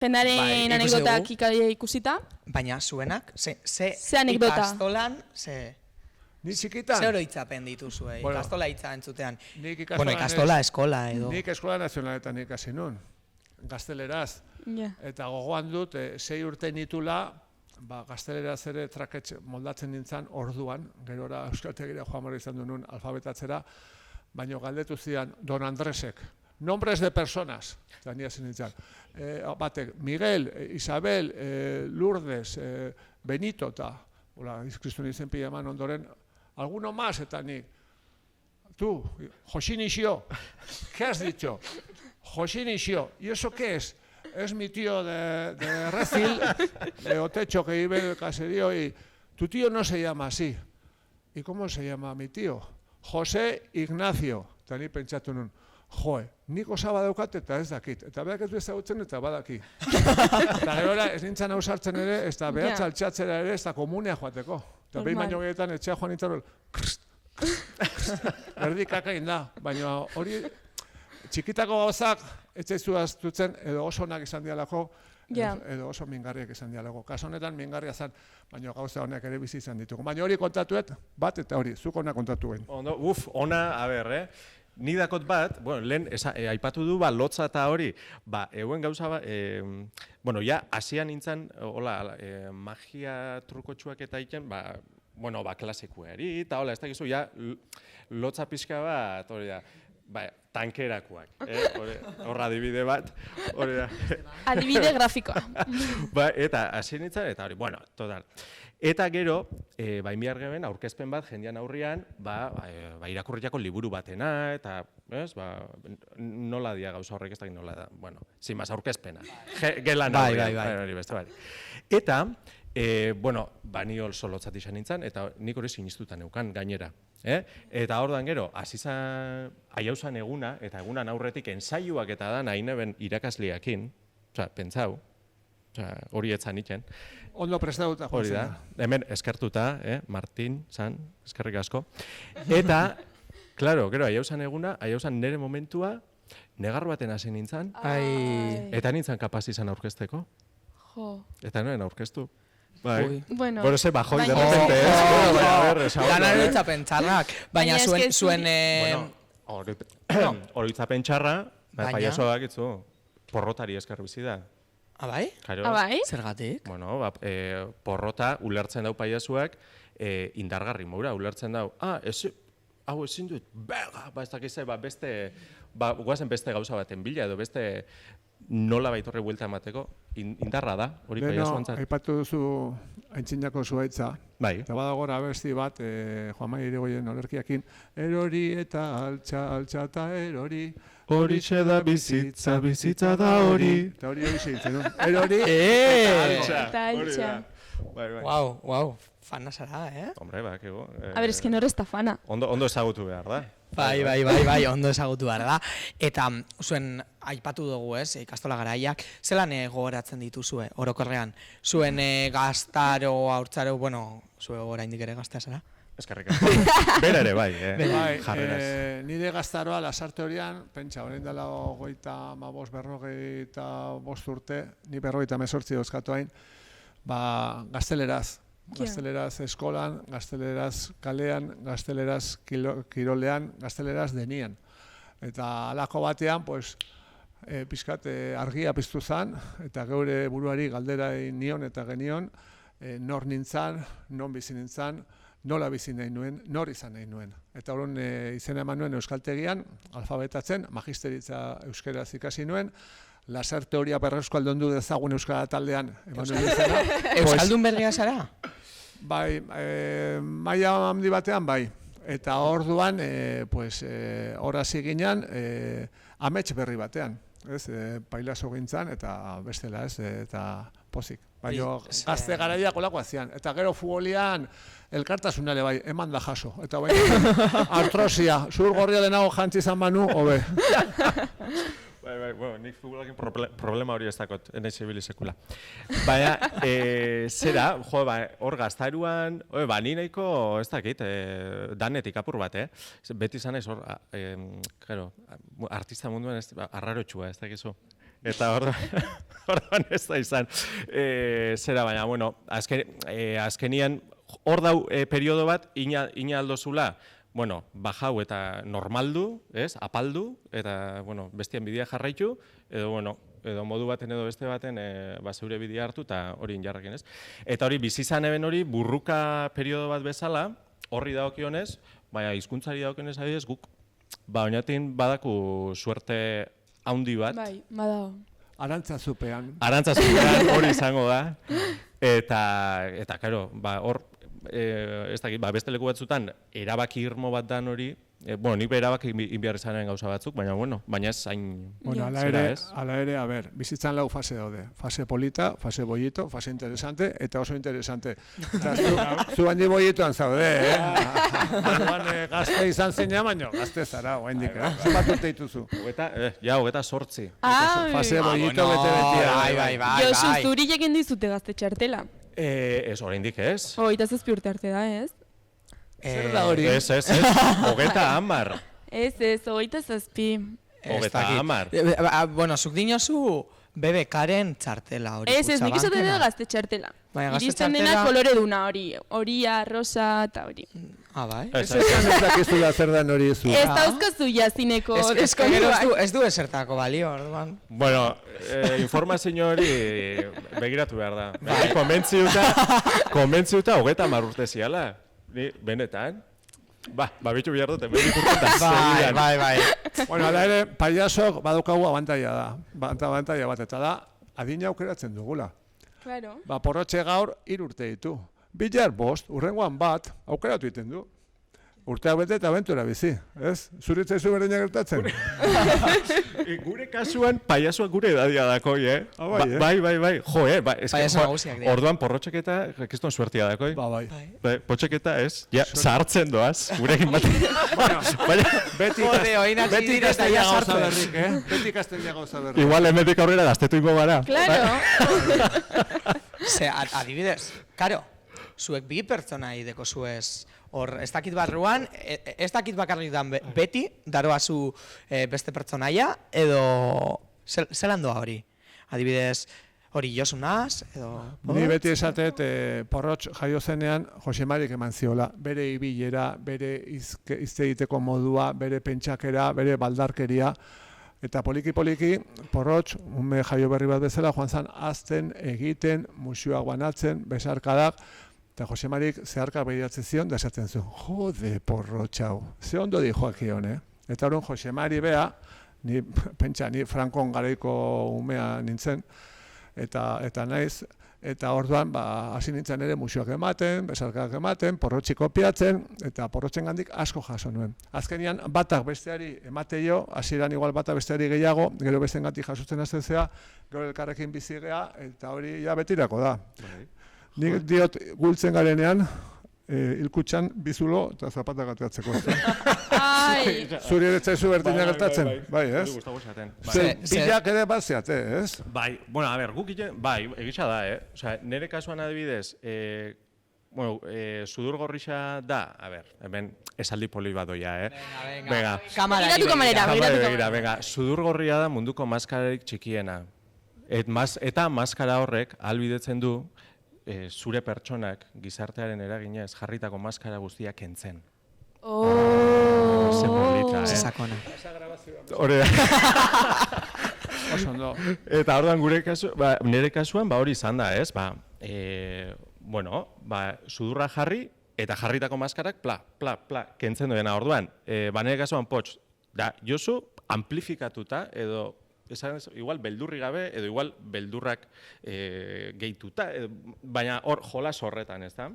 Jendaren anekdotak ikusita. Baina zuenak, ze anekdota? Ikastolan, Ni txikitan? Ze oroitzapen dituzue, ikastola hitza entzutean. Bueno, ikastola, eskola edo. Nik eskola nazionaletan ikasi nun, gazteleraz. Eta gogoan dut, 6 urte nitula, gazteleraz ere traketx moldatzen nintzen orduan, gerora euskaltegira joan mora izan duen alfabetatzera, baina galdetu zidan Don Andresek, nombres de personas, zania zen nintzen. Batek, Miguel, Isabel, Lourdes, Benito, eta, izkristun izen pila eman ondoren, alguno más, eta nik, tú, Josin Ixio, ¿qué has dicho? Josin Ixio, ¿y eso qué es? Es mi tío de Recil, de Otecho, que vive en el caserío, y tu tío no se llama así. ¿Y cómo se llama mi tío? José Ignacio. Eta ni pentsatu nun, joe, nik osaba daukat eta ez dakit. Eta berak ez du ezagutzen eta badaki. Eta gero ez nintzen ausartzen ere, ez da behatz altxatzera ere, ez da komunea joateko. Eta behin baino gehietan etxea joan nintzen, erdi kakain da, baina hori txikitako gauzak ez zaizu aztutzen edo oso onak izan dialako, edo oso mingarriak izan dialako. Kaso honetan mingarria zen, baina gauza honak ere bizi izan ditugu. Baina hori kontatuet, bat eta hori, zuk ona kontatu guen. Ona, a ber, Ni dakot bat, lehen aipatu du lotza eta hori, euen gauza bat, hasian nintzen, magia trukotxuak eta iken, klasikuari, eta ez dakizu, lotza pixka bat, hori da, tankerakoak, horra adibide bat, hori da. Adibide grafikoa. Eta hasi nintzen, eta hori, total. Eta gero, bihar geben, aurkezpen bat, jendean aurrian, irakurriako liburu batena, eta, nola dia gauza horrek ez dakit nola da, sin más, aurkezpena. Gelan aurrian, beste bari. Eta, ni oso lotzat izan nintzen, eta nik hori sinistutan neukan gainera. Eta orduan gero, aiauzan eguna, eta egunan aurretik ensaioak eta da nahi neben irakasleakin, pentsau, hori etzan iken. Ondo prestatuta. Hori da, hemen eskertuta, Martin, eskerrik asko. Eta, klaro, gero, aiauzan eguna, aiauzan nire momentua, negar baten hasi nintzen, eta nintzen kapaz izan aurkezteko. Eta noen aurkeztu. Bueno, ze bajoi de repente, Ganar oroitzapen txarrak, baina zuen... Oroitzapen txarra, paiasoa dakitzu, porrotari esker bizi da. Abai? Abai? Zergatik? Bueno, porrota ulertzen dau paiasuak indargarri moura, ulertzen dau. Hau ezin dut, ez dakize, guazen beste gauza baten bila edo beste nola baitorre buelta emateko, indarra da, hori paiasuantzat. Aipatu duzu aintzinako zuaitza. Bai. Eta badagora abesti bat, Juan Mari Irigoyen olerkiakin, erori eta altxa eta erori, horixe da bizitza, bizitza da hori. Eta hori segitzen, no? Erori eta altxa. Wow, fana zara, Hombre, kego. A ber, eski nor ez da fana. Ondo ezagutu behar da. Bai, ondo ezagutu behar da. Eta zuen aipatu dugu, ikastola garaiak, zelan gogoratzen dituzue, orokorrean? Zuen gaztaro, haurtzaro, zue oraindik ere gaztea zara? Eskerrik asko. Bera ere, bai, jarreraz. Nire gaztaroa lasarte horian, pentsa, orain dela 55 urte, ni 58 dauzkatu hain, gazteleraz. Gazteleraz eskolan, gazteleraz kalean, gazteleraz kirolean, gazteleraz denian. Eta alako batean, pixkat argia piztu zen, eta geure buruari galdera nion eta genion, nor nintzen, non bizi nintzen, nola bizi nahi nuen, nor izan nahi nuen. Eta horren izena eman nuen euskaltegian, alfabetatzen, magisteritza euskeraz ikasi nuen, laser teoria berreuskaldundu dezagun euskara taldean eman nuen izena. Euskaldun berria zara? Bai, maila handi batean bai. Eta orduan, hor hasi ginen, amets berri batean. Pailazo gintzan eta bestela eta pozik. Baina gazte garaiak olakoa zian. Eta gero futbolian elkartasunale bai, eman da jaso. Eta bai, artrosia, zur gorria denago jantzi izan banu, hobe. Nik futbolakin problema hori ez dakot, enaiz ibili sekula. Baina, zera, hor gaztaruan, ni nahiko, ez dakit, danetik apur bat, Beti izan ez hor, artista munduan arrarotxua, ez dakizu. Eta orduan ez da izan. Zera, baina, bueno, azkenian, hor dau periodo bat, ina aldozula, bueno, bajau eta normaldu, ez, apaldu, eta, bueno, bestian bidea jarraitu, edo, bueno, edo modu baten edo beste baten zeure bidea hartu eta hori injarrekin, ez. Eta hori, bizizan eben hori, burruka periodo bat bezala, horri dagokionez, baina hizkuntzari dagokionez adibidez, guk, oinatin badaku suerte haundi bat. Bai, badago. Arantzazupean. Arantzazupean hori izango da. Eta, karo, hor, ez dakit, beste leku batzutan, erabaki irmo bat dan hori, bueno, nik erabaki inbiar izanaren gauza batzuk, baina ez hain... Bueno, ala ere, a ber, bizitzan lau fase daude. Fase polita, fase bollito, fase interesante, eta oso interesante. Zu handi bollitoan zaude, Orduan gazte izan zeina, baina gazte zara, oaindik, zenbat urte dituzu. Hogeta 8. Fase bollito bete-betia. Josu, zuri egin dizute gazte txartela. Ez, oraindik ez. 27 urte arte da, ez? Zer da hori? Ez, 30. Ez, 27. 30. Bueno, zuk dinozu BBKren txartela hori. Ez, nik izate dut gazte txartela. Iristen dena kolore duna hori. Horia, rosa eta hori. Bai? Ez dakizula zer dan hori zu. Ez dauzkazu jazineko Ez du esertako balio, orduan. Bueno, informazio hori begiratu behar da. Konbentziuta 30 urte ziala. Ni, benetan. Bitu behar dut, Bai. Bueno, ala ere, paiasok badukagu abantaia da. Abantaia bat, eta da, adina aukeratzen dugula. Claro. Porrotxe gaur 3 urte ditu. Bilar 5, urrengoan bat, aukeratu egiten du. Urteak bete eta abentura bizi, ez? Zuritzaizu berdina gertatzen? Gure kasuan, paiasuak gure edadia dakoi, Bai. Jo, orduan porrotxeketa, kriston suertia dakoi. Bai. Potxeketa ez, zahartzen doaz, gurekin bat. Beti ikastenia gauza berrik, Beti ikastenia gauza berrik. Igual, emetik aurrera gaztetu ingo gara. Claro. Ze, adibidez, karo, zuek bi pertsona ideko zuez, hor, ez dakit barruan, ez dakit bakarrik dan beti, daroazu beste pertsonaia, edo zelan doa hori? Adibidez, hori Josunaz, edo... Ni beti esatet, porrotx jaio zenean, Josemarik eman ziola, bere ibilera, bere izte egiteko modua, bere pentsakera, bere baldarkeria, eta poliki-poliki, porrotx, ume jaio berri bat bezala, joan zan azten, egiten, musioak banatzen, besarkadak, eta Josemarik zeharka behiratzen zion, da esaten zuen, jode porrotxau, ze ondo di joakion, Eta horren Josemari bea, ni Frankon garaiko umea nintzen, eta naiz, eta orduan, hasi nintzen ere musioak ematen, besarkak ematen, porrotxi kopiatzen, eta porrotxen gandik asko jaso nuen. Azkenian, batak besteari emateio, hasieran igual batak besteari gehiago, gero besten gandik jasotzen azten zea, gero elkarrekin bizigea, eta hori ja betirako da. Nik diot gultzen garenean, hilkutxan bizulo eta zapatak ateatzeko. Zuri ere zaizu berdina gertatzen, bai, ez? Bilak ere bat zeate, ez? Bai, bueno, a ber, guk egitza da, Osea, nire kasuan adibidez, sudur gorrixa da, a ber, hemen esaldi poli bat doia, Venga. Begiratu sudur gorria da munduko maskararik txikiena. Eta maskara horrek ahalbidetzen du zure pertsonak gizartearen eraginez jarritako maskara guztiak kentzen. Ze polita, Sakona. Hore da. Eta orduan nire kasuan hori izan da, ez? Sudurra jarri eta jarritako maskarak kentzen duena. Orduan, nire kasuan potx, Josu amplifikatuta edo igual beldurri gabe, edo igual beldurrak gehituta, baina hor jolas horretan, ez da?